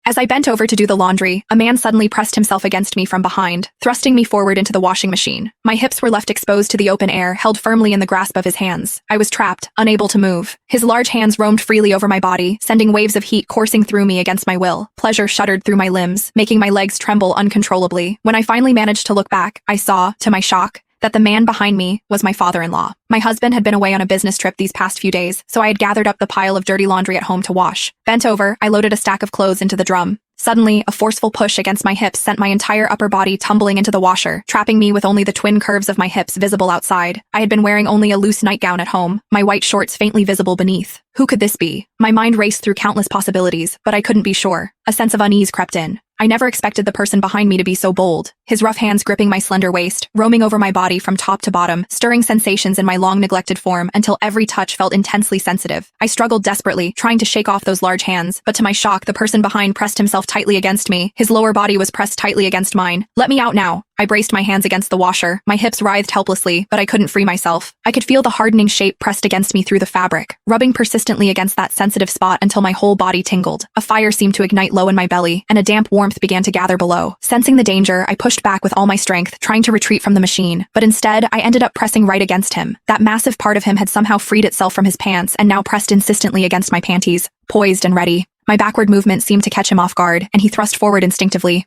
As I bent over to do the laundry, a man suddenly pressed himself against me from behind, thrusting me forward into the washing machine. My hips were left exposed to the open air, held firmly in the grasp of his hands. I was trapped, unable to move. His large hands roamed freely over my body, sending waves of heat coursing through me against my will. Pleasure shuddered through my limbs, making my legs tremble uncontrollably. When I finally managed to look back, I saw, to my shock, that the man behind me was my father-in-law. My husband had been away on a business trip these past few days, so I had gathered up the pile of dirty laundry at home to wash. Bent over, I loaded a stack of clothes into the drum. Suddenly, a forceful push against my hips sent my entire upper body tumbling into the washer, trapping me with only the twin curves of my hips visible outside. I had been wearing only a loose nightgown at home, my white shorts faintly visible beneath. Who could this be? My mind raced through countless possibilities, but I couldn't be sure. A sense of unease crept in. I never expected the person behind me to be so bold, his rough hands gripping my slender waist, roaming over my body from top to bottom, stirring sensations in my long-neglected form until every touch felt intensely sensitive. I struggled desperately, trying to shake off those large hands, but to my shock, the person behind pressed himself tightly against me. His lower body was pressed tightly against mine. "Let me out now." I braced my hands against the washer. My hips writhed helplessly, but I couldn't free myself. I could feel the hardening shape pressed against me through the fabric, rubbing persistently against that sensitive spot until my whole body tingled. A fire seemed to ignite low in my belly, and a damp warmth began to gather below. Sensing the danger, I pushed back with all my strength, trying to retreat from the machine. But instead, I ended up pressing right against him. That massive part of him had somehow freed itself from his pants and now pressed insistently against my panties, poised and ready. My backward movement seemed to catch him off guard, and he thrust forward instinctively.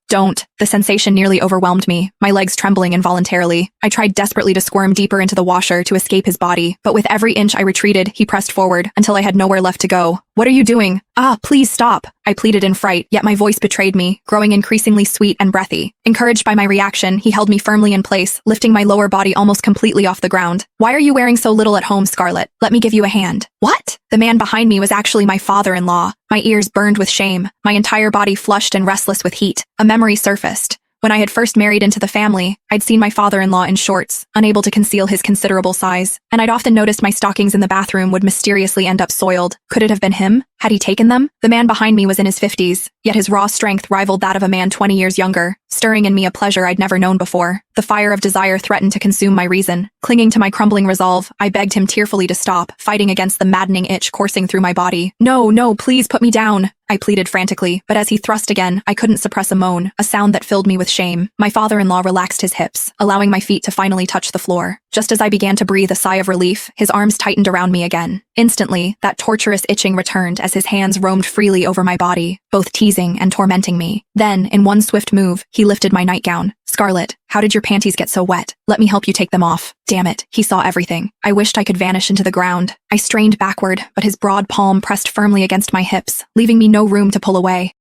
Don't. The sensation nearly overwhelmed me, my legs trembling involuntarily. I tried desperately to squirm deeper into the washer to escape his body, but with every inch I retreated, he pressed forward until I had nowhere left to go. "What are you doing?" "Ah, please stop," I pleaded in fright, yet my voice betrayed me, growing increasingly sweet and breathy. Encouraged by my reaction, he held me firmly in place, lifting my lower body almost completely off the ground. "Why are you wearing so little at home, Scarlett? Let me give you a hand." "What?" The man behind me was actually my father-in-law. My ears burned with shame, my entire body flushed and restless with heat. A memory surfaced. When I had first married into the family, I'd seen my father-in-law in shorts, unable to conceal his considerable size, and I'd often noticed my stockings in the bathroom would mysteriously end up soiled. Could it have been him? Had he taken them? The man behind me was in his 50s, yet his raw strength rivaled that of a man 20 years younger, stirring in me a pleasure I'd never known before. The fire of desire threatened to consume my reason. Clinging to my crumbling resolve, I begged him tearfully to stop, fighting against the maddening itch coursing through my body. No, please put me down," I pleaded frantically, but as he thrust again, I couldn't suppress a moan, a sound that filled me with shame. My father-in-law relaxed his hips, allowing my feet to finally touch the floor. Just as I began to breathe a sigh of relief, his arms tightened around me again. Instantly, that torturous itching returned as his hands roamed freely over my body, both teasing and tormenting me. Then, in one swift move, he lifted my nightgown. "Scarlett, how did your panties get so wet? Let me help you take them off." Damn it, he saw everything. I wished I could vanish into the ground. I strained backward, but his broad palm pressed firmly against my hips, leaving me no room to pull away.